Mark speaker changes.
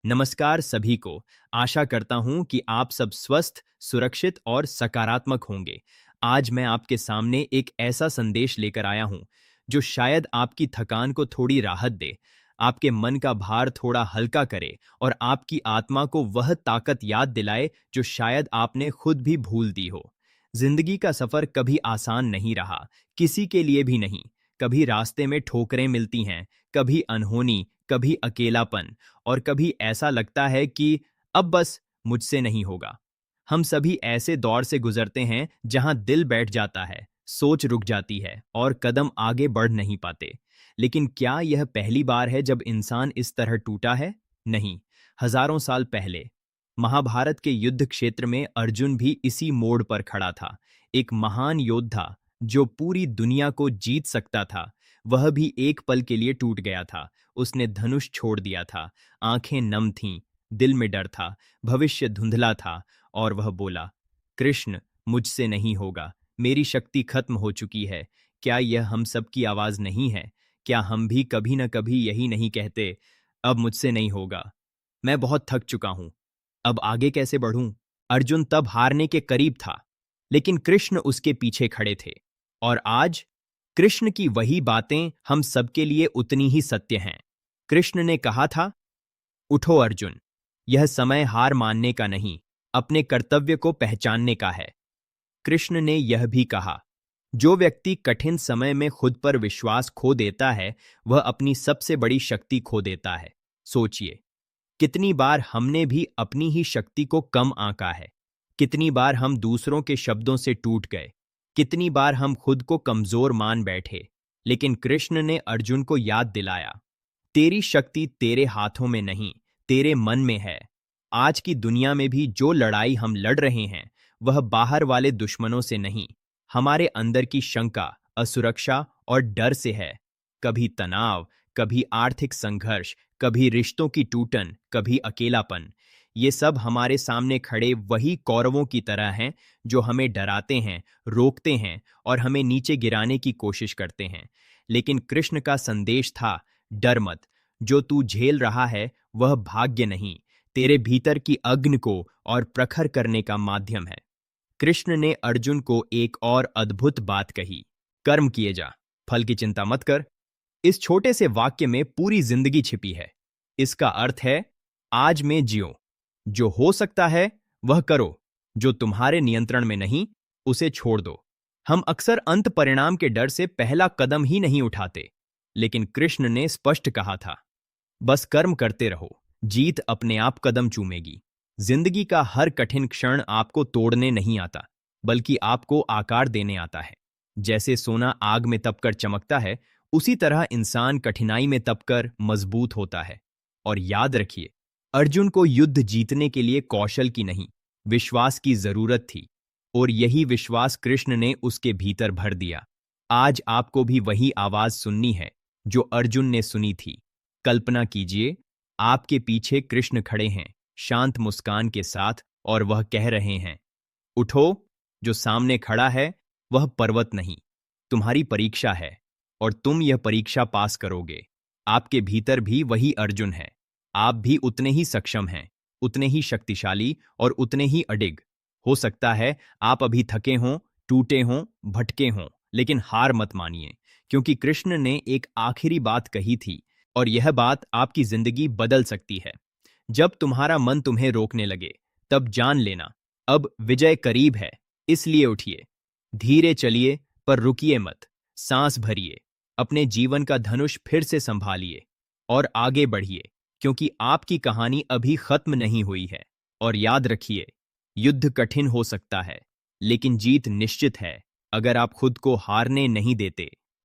Speaker 1: नमस्कार सभी को। आशा करता हूं कि आप सब स्वस्थ, सुरक्षित और सकारात्मक होंगे। आज मैं आपके सामने एक ऐसा संदेश लेकर आया हूं जो शायद आपकी थकान को थोड़ी राहत दे, आपके मन का भार थोड़ा हल्का करे और आपकी आत्मा को वह ताकत याद दिलाए जो शायद आपने खुद भी भूल दी हो। जिंदगी का सफर कभी आसान नहीं रहा, किसी के लिए भी नहीं। कभी रास्ते में ठोकरें मिलती हैं, कभी अनहोनी, कभी अकेलापन, और कभी ऐसा लगता है कि अब बस मुझसे नहीं होगा। हम सभी ऐसे दौर से गुजरते हैं जहां दिल बैठ जाता है, सोच रुक जाती है और कदम आगे बढ़ नहीं पाते। लेकिन क्या यह पहली बार है जब इंसान इस तरह टूटा है? नहीं। हजारों साल पहले महाभारत के युद्ध क्षेत्र में अर्जुन भी इसी मोड़ पर खड़ा था। एक महान योद्धा जो पूरी दुनिया को जीत सकता था, वह भी एक पल के लिए टूट गया था। उसने धनुष छोड़ दिया था, आंखें नम थीं, दिल में डर था, भविष्य धुंधला था, और वह बोला, कृष्ण, मुझसे नहीं होगा, मेरी शक्ति खत्म हो चुकी है। क्या यह हम सब की आवाज नहीं है? क्या हम भी कभी न कभी यही नहीं कहते, अब मुझसे नहीं होगा, मैं बहुत थक चुका हूं, अब आगे कैसे बढ़ूं? अर्जुन तब हारने के करीब था, लेकिन कृष्ण उसके पीछे खड़े थे। और आज कृष्ण की वही बातें हम सबके लिए उतनी ही सत्य हैं। कृष्ण ने कहा था, उठो अर्जुन, यह समय हार मानने का नहीं, अपने कर्तव्य को पहचानने का है। कृष्ण ने यह भी कहा, जो व्यक्ति कठिन समय में खुद पर विश्वास खो देता है, वह अपनी सबसे बड़ी शक्ति खो देता है। सोचिए, कितनी बार हमने भी अपनी ही शक्ति को कम आंका है। कितनी बार हम दूसरों के शब्दों से टूट गए। कितनी बार हम खुद को कमजोर मान बैठे। लेकिन कृष्ण ने अर्जुन को याद दिलाया, तेरी शक्ति तेरे हाथों में नहीं, तेरे मन में है। आज की दुनिया में भी जो लड़ाई हम लड़ रहे हैं, वह बाहर वाले दुश्मनों से नहीं, हमारे अंदर की शंका, असुरक्षा और डर से है। कभी तनाव, कभी आर्थिक संघर्ष, कभी रिश्तों की टूटन, कभी अकेलापन। ये सब हमारे सामने खड़े वही कौरवों की तरह हैं जो हमें डराते हैं, रोकते हैं और हमें नीचे गिराने की कोशिश करते हैं। लेकिन कृष्ण का संदेश था, डर मत, जो तू झेल रहा है वह भाग्य नहीं, तेरे भीतर की अग्नि को और प्रखर करने का माध्यम है। कृष्ण ने अर्जुन को एक और अद्भुत बात कही, कर्म किए जा, फल की चिंता मत कर। इस छोटे से वाक्य में पूरी जिंदगी छिपी है। इसका अर्थ है, आज में जियो, जो हो सकता है वह करो, जो तुम्हारे नियंत्रण में नहीं उसे छोड़ दो। हम अक्सर अंत परिणाम के डर से पहला कदम ही नहीं उठाते, लेकिन कृष्ण ने स्पष्ट कहा था, बस कर्म करते रहो, जीत अपने आप कदम चूमेगी। जिंदगी का हर कठिन क्षण आपको तोड़ने नहीं आता, बल्कि आपको आकार देने आता है। जैसे सोना आग में तपकर चमकता है, उसी तरह इंसान कठिनाई में तपकर मजबूत होता है। और याद रखिए, अर्जुन को युद्ध जीतने के लिए कौशल की नहीं, विश्वास की जरूरत थी, और यही विश्वास कृष्ण ने उसके भीतर भर दिया। आज आपको भी वही आवाज सुननी है जो अर्जुन ने सुनी थी। कल्पना कीजिए, आपके पीछे कृष्ण खड़े हैं, शांत मुस्कान के साथ, और वह कह रहे हैं, उठो, जो सामने खड़ा है वह पर्वत नहीं, तुम्हारी परीक्षा है, और तुम यह परीक्षा पास करोगे। आपके भीतर भी वही अर्जुन है। आप भी उतने ही सक्षम हैं, उतने ही शक्तिशाली और उतने ही अडिग। हो सकता है आप अभी थके हों, टूटे हों, भटके हों, लेकिन हार मत मानिए, क्योंकि कृष्ण ने एक आखिरी बात कही थी, और यह बात आपकी जिंदगी बदल सकती है। जब तुम्हारा मन तुम्हें रोकने लगे, तब जान लेना, अब विजय करीब है। इसलिए उठिए, धीरे चलिए, पर रुकिए मत, सांस भरिए, अपने जीवन का धनुष फिर से संभालिए और आगे बढ़िए, क्योंकि आपकी कहानी अभी खत्म नहीं हुई है। और याद रखिए, युद्ध कठिन हो सकता है, लेकिन जीत निश्चित है, अगर आप खुद को हारने नहीं देते।